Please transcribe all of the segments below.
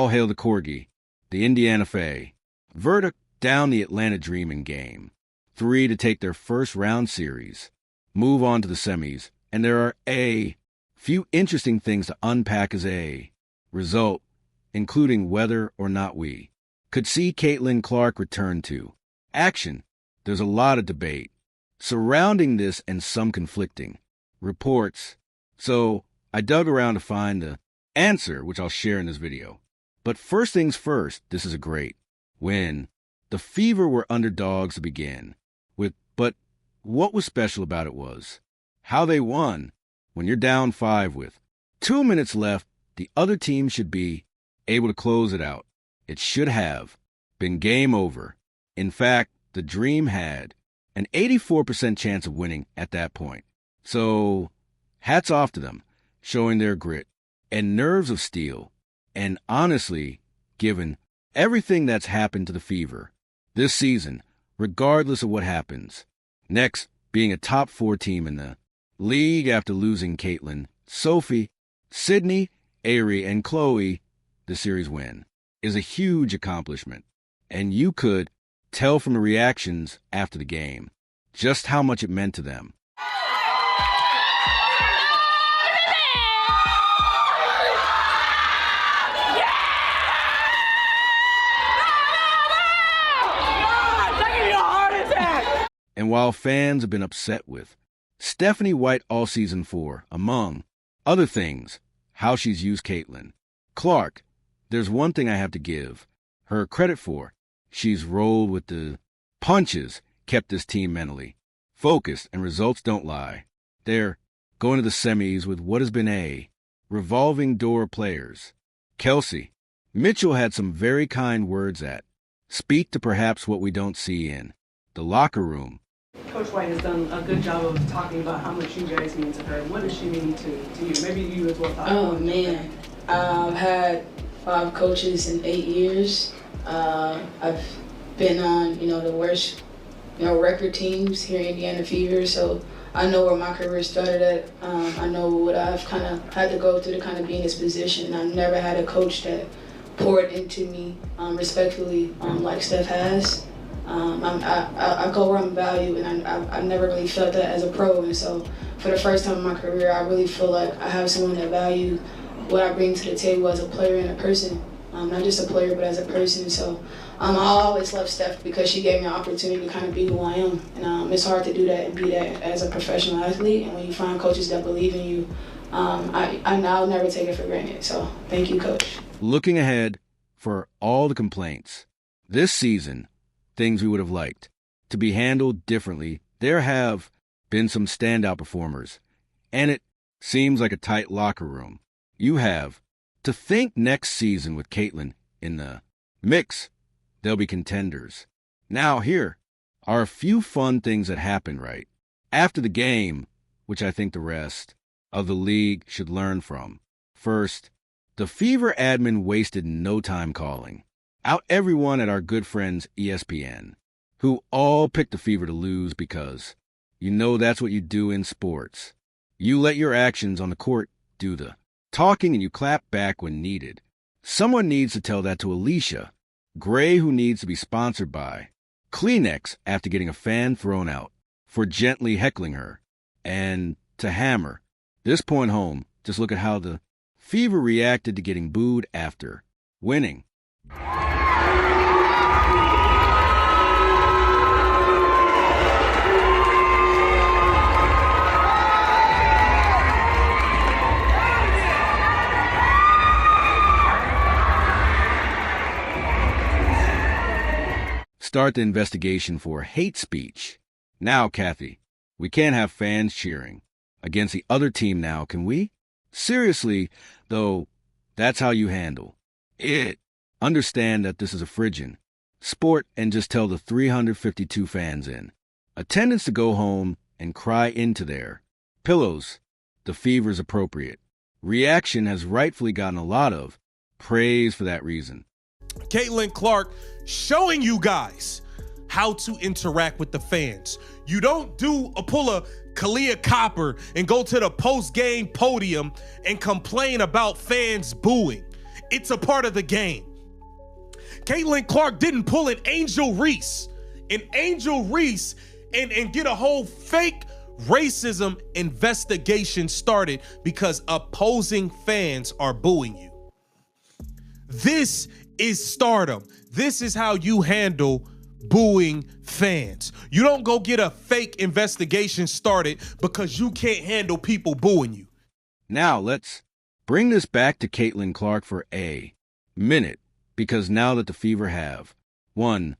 All hail the Corgi, the Indiana Fae. Verdict down the Atlanta Dreamin' game. 3 to take their first round series. Move on to the semis, and there are a few interesting things to unpack as a result, including whether or not we could see Caitlin Clark return to action. There's a lot of debate surrounding this and some conflicting reports. So I dug around to find the answer, which I'll share in this video. But first things first, this is a great win. The Fever were underdogs to begin with, but what was special about it was how they won. When you're down 5 with 2 minutes left, the other team should be able to close it out. It should have been game over. In fact, the Dream had an 84% chance of winning at that point. So, hats off to them, showing their grit and nerves of steel. And honestly, given everything that's happened to the Fever this season, regardless of what happens, next being a top 4 team in the league after losing Caitlin, Sophie, Sydney, Ari, and Chloe, the series win is a huge accomplishment. And you could tell from the reactions after the game just how much it meant to them. And while fans have been upset with Stephanie White all season for, among other things, how she's used Caitlin Clark, there's one thing I have to give her credit for. She's rolled with the punches, kept this team mentally focused, and results don't lie. They're going to the semis with what has been a revolving door of players. Kelsey Mitchell had some very kind words that speak to perhaps what we don't see in the locker room. Coach White has done a good job of talking about how much you guys mean to her. What does she mean to you? Maybe you as well. Oh, man. I've had 5 coaches in 8 years. I've been on, the worst, record teams here in Indiana Fever, so I know where my career started at. I know what I've kind of had to go through to kind of be in this position. I've never had a coach that poured into me respectfully like Steph has. I go where I'm valued, and I've never really felt that as a pro. And so for the first time in my career, I really feel like I have someone that values what I bring to the table as a player and a person. Not just a player, but as a person. So I always love Steph because she gave me an opportunity to kind of be who I am. And it's hard to do that and be that as a professional athlete. And when you find coaches that believe in you, I'll never take it for granted. So thank you, Coach. Looking ahead for all the complaints this season, things we would have liked to be handled differently, there have been some standout performers, and it seems like a tight locker room. You have to think next season with Caitlin in the mix, they'll be contenders. Now here are a few fun things that happened right after the game, which I think the rest of the league should learn from. First, the Fever admin wasted no time calling out everyone at our good friends ESPN, who all picked the Fever to lose because that's what you do in sports. You let your actions on the court do the talking and you clap back when needed. Someone needs to tell that to Alicia Gray, who needs to be sponsored by Kleenex after getting a fan thrown out for gently heckling her. And to hammer this point home, just look at how the Fever reacted to getting booed after winning. Start the investigation for hate speech. Now, Kathy, we can't have fans cheering against the other team now, can we? Seriously, though, that's how you handle it. Understand that this is a Phrygian sport and just tell the 352 fans in attendance to go home and cry into their pillows. The Fever's appropriate reaction has rightfully gotten a lot of praise for that reason. Caitlin Clark showing you guys how to interact with the fans. You don't pull a Kalia Copper and go to the post-game podium and complain about fans booing. It's a part of the game. Caitlin Clark didn't pull an Angel Reese and get a whole fake racism investigation started because opposing fans are booing you. This is stardom. This is how you handle booing fans. You don't go get a fake investigation started because you can't handle people booing you. Now let's bring this back to Caitlin Clark for a minute, because now that the Fever have won,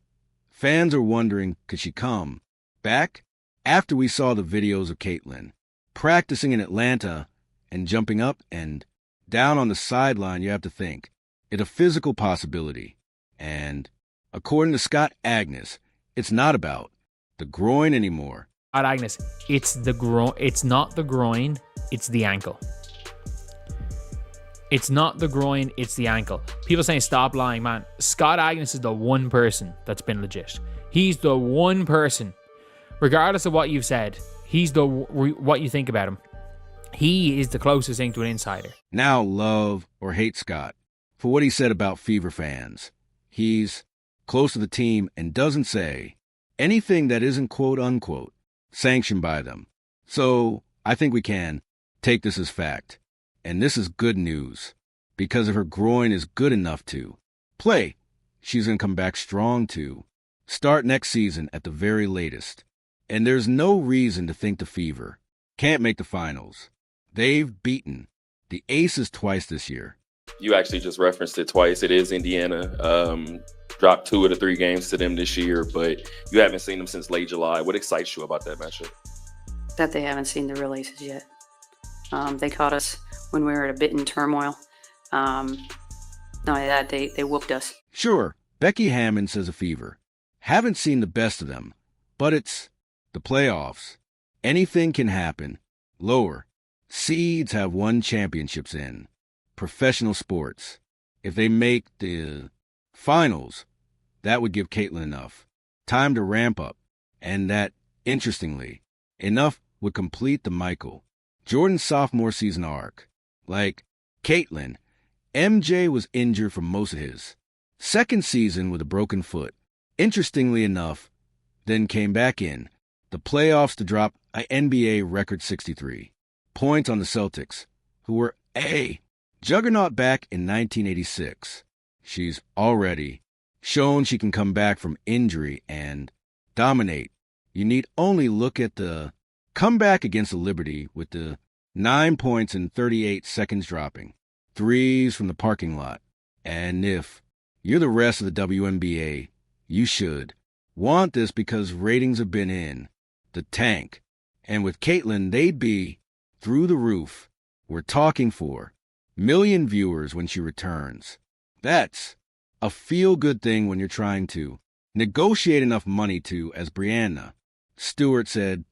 fans are wondering, could she come back? After we saw the videos of Caitlin practicing in Atlanta and jumping up and down on the sideline, you have to think, it's a physical possibility. And according to Scott Agnes, it's not about the groin anymore. Scott Agnes, it's the groin. It's not the groin, it's the ankle. It's not the groin, it's the ankle. People saying stop lying, man. Scott Agnes is the one person that's been legit. He's the one person. Regardless of what you've said, he's what you think about him. He is the closest thing to an insider. Now love or hate Scott for what he said about Fever fans. He's close to the team and doesn't say anything that isn't quote unquote sanctioned by them. So I think we can take this as fact. And this is good news, because if her groin is good enough to play, she's going to come back strong to start next season at the very latest. And there's no reason to think the Fever can't make the finals. They've beaten the Aces twice this year. You actually just referenced it twice. It is Indiana. Dropped 2 of the 3 games to them this year, but you haven't seen them since late July. What excites you about that matchup? That they haven't seen the real Aces yet. They caught us when we were at a bit in turmoil. Not only that, they whooped us. Sure, Becky Hammond says a Fever haven't seen the best of them, but it's the playoffs. Anything can happen. Lower seeds have won championships in professional sports. If they make the finals, that would give Caitlin enough time to ramp up, and that, interestingly enough, would complete the Michael Jordan sophomore season arc. Like Caitlin, MJ was injured for most of his second season with a broken foot. Interestingly enough, then came back in the playoffs to drop an NBA record 63 points on the Celtics, who were a juggernaut back in 1986. She's already shown she can come back from injury and dominate. You need only look at the comeback against the Liberty with the 9 points in 38 seconds dropping, threes from the parking lot. And if you're the rest of the WNBA, you should want this because ratings have been in the tank. And with Caitlin, they'd be through the roof. We're talking 4 million viewers when she returns. That's a feel-good thing when you're trying to negotiate enough money to, as Brianna Stewart said,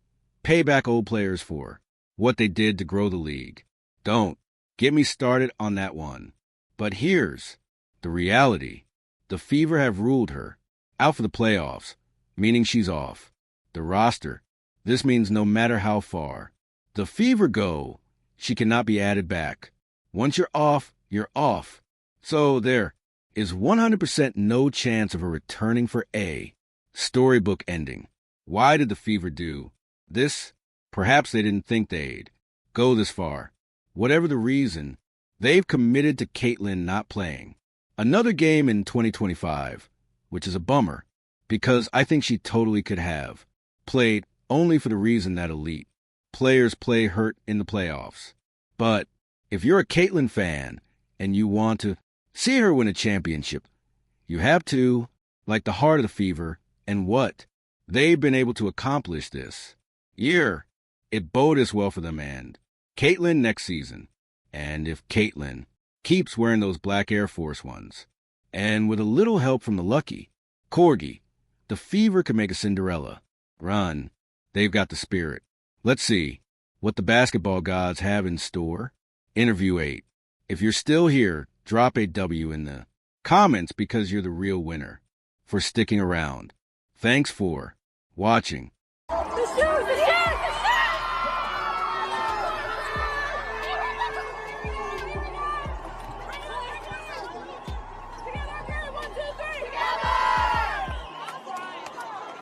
pay back old players for what they did to grow the league. Don't get me started on that one. But here's the reality. The Fever have ruled her out for the playoffs, meaning she's off the roster. This means no matter how far the Fever go, she cannot be added back. Once you're off, you're off. So there is 100% no chance of her returning for a storybook ending. Why did the Fever do this? Perhaps they didn't think they'd go this far. Whatever the reason, they've committed to Caitlin not playing another game in 2025, which is a bummer, because I think she totally could have played, only for the reason that elite players play hurt in the playoffs. But if you're a Caitlin fan and you want to see her win a championship, you have to, like the heart of the Fever, and what they've been able to accomplish this year. It bodes well for them and Caitlin next season. And if Caitlin keeps wearing those black Air Force Ones, and with a little help from the lucky Corgi, the Fever can make a Cinderella run. They've got the spirit. Let's see what the basketball gods have in store. Interview 8. If you're still here, drop a W in the comments because you're the real winner for sticking around. Thanks for watching.